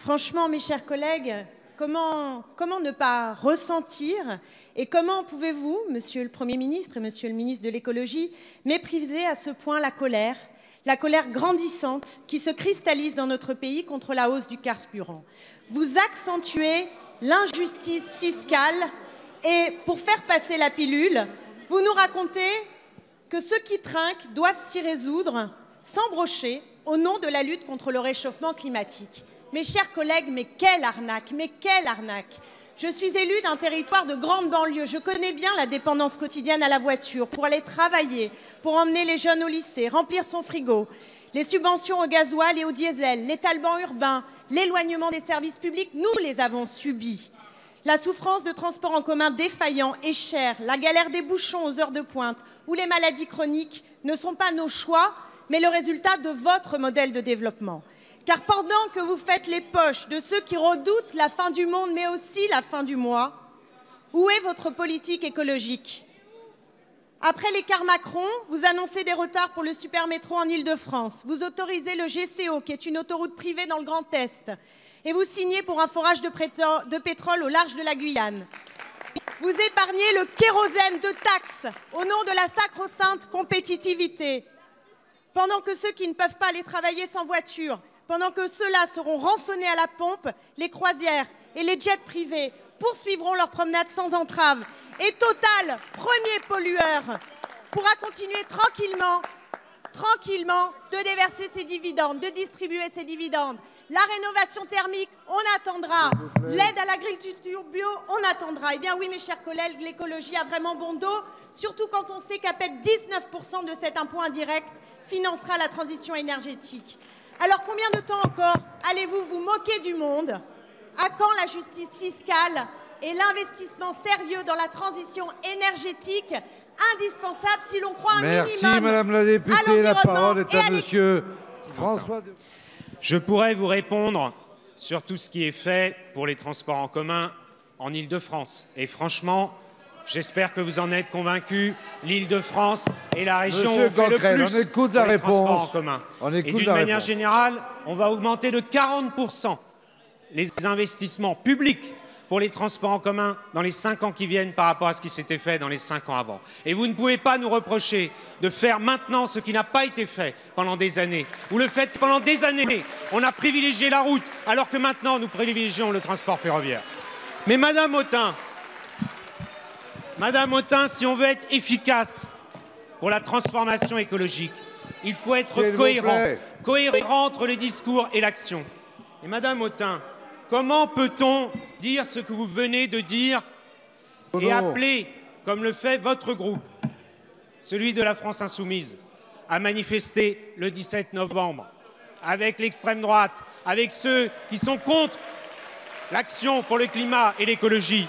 Franchement, mes chers collègues, comment ne pas ressentir et comment pouvez-vous, Monsieur le Premier ministre et Monsieur le ministre de l'Écologie, mépriser à ce point la colère grandissante qui se cristallise dans notre pays contre la hausse du carburant? Vous accentuez l'injustice fiscale et pour faire passer la pilule, vous nous racontez que ceux qui trinquent doivent s'y résoudre sans brocher au nom de la lutte contre le réchauffement climatique. Mes chers collègues, mais quelle arnaque, mais quelle arnaque! Je suis élue d'un territoire de grande banlieue. Je connais bien la dépendance quotidienne à la voiture pour aller travailler, pour emmener les jeunes au lycée, remplir son frigo, les subventions au gasoil et au diesel, l'étalement urbain, l'éloignement des services publics, nous les avons subis. La souffrance de transports en commun défaillants et chers, la galère des bouchons aux heures de pointe ou les maladies chroniques ne sont pas nos choix, mais le résultat de votre modèle de développement. Car pendant que vous faites les poches de ceux qui redoutent la fin du monde, mais aussi la fin du mois, où est votre politique écologique? Après l'écart Macron, vous annoncez des retards pour le supermétro en Île-de-France. Vous autorisez le GCO, qui est une autoroute privée dans le Grand Est. Et vous signez pour un forage de pétrole au large de la Guyane. Vous épargnez le kérosène de taxes au nom de la sacro-sainte compétitivité. Pendant que ceux qui ne peuvent pas aller travailler sans voiture, pendant que ceux-là seront rançonnés à la pompe, les croisières et les jets privés poursuivront leur promenade sans entrave. Et Total, premier pollueur, pourra continuer tranquillement de déverser ses dividendes, de distribuer ses dividendes. La rénovation thermique, on attendra. L'aide à l'agriculture bio, on attendra. Eh bien oui, mes chers collègues, l'écologie a vraiment bon dos, surtout quand on sait qu'à peine 19% de cet impôt indirect financera la transition énergétique. Alors combien de temps encore allez-vous vous moquer du monde? À quand la justice fiscale et l'investissement sérieux dans la transition énergétique indispensable si l'on croit un minimum? Merci Madame la députée, la parole est à Monsieur François. Je pourrais vous répondre sur tout ce qui est fait pour les transports en commun en Île-de-France. Et franchement, j'espère que vous en êtes convaincus. L'Île-de-France est la région où on fait le plus pour les transports en commun. Et d'une manière générale, on va augmenter de 40% les investissements publics pour les transports en commun dans les 5 ans qui viennent par rapport à ce qui s'était fait dans les 5 ans avant. Et vous ne pouvez pas nous reprocher de faire maintenant ce qui n'a pas été fait pendant des années. Ou le fait que pendant des années, on a privilégié la route, alors que maintenant, nous privilégions le transport ferroviaire. Mais Madame Autain, si on veut être efficace pour la transformation écologique, il faut être cohérent entre le discours et l'action. Et Madame Autain, comment peut-on dire ce que vous venez de dire et appeler, comme le fait votre groupe, celui de la France Insoumise, à manifester le 17 novembre avec l'extrême droite, avec ceux qui sont contre l'action pour le climat et l'écologie?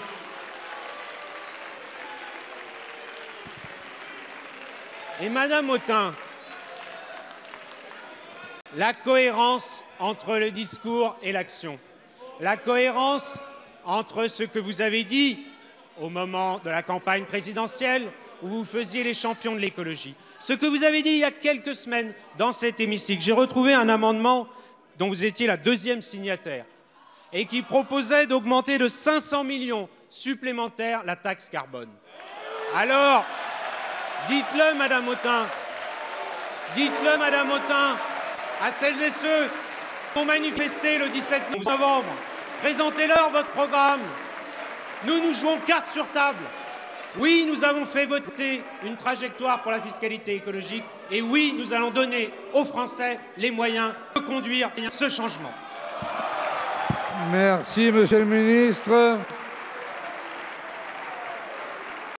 Et Madame Autain, la cohérence entre le discours et l'action, la cohérence entre ce que vous avez dit au moment de la campagne présidentielle où vous faisiez les champions de l'écologie, ce que vous avez dit il y a quelques semaines dans cet hémicycle. J'ai retrouvé un amendement dont vous étiez la 2e signataire et qui proposait d'augmenter de 500 millions supplémentaires la taxe carbone. Alors, dites-le, Madame Autain, à celles et ceux qui ont manifesté le 17 novembre. Présentez-leur votre programme. Nous jouons carte sur table. Oui, nous avons fait voter une trajectoire pour la fiscalité écologique. Et oui, nous allons donner aux Français les moyens de conduire ce changement. Merci, Monsieur le Ministre.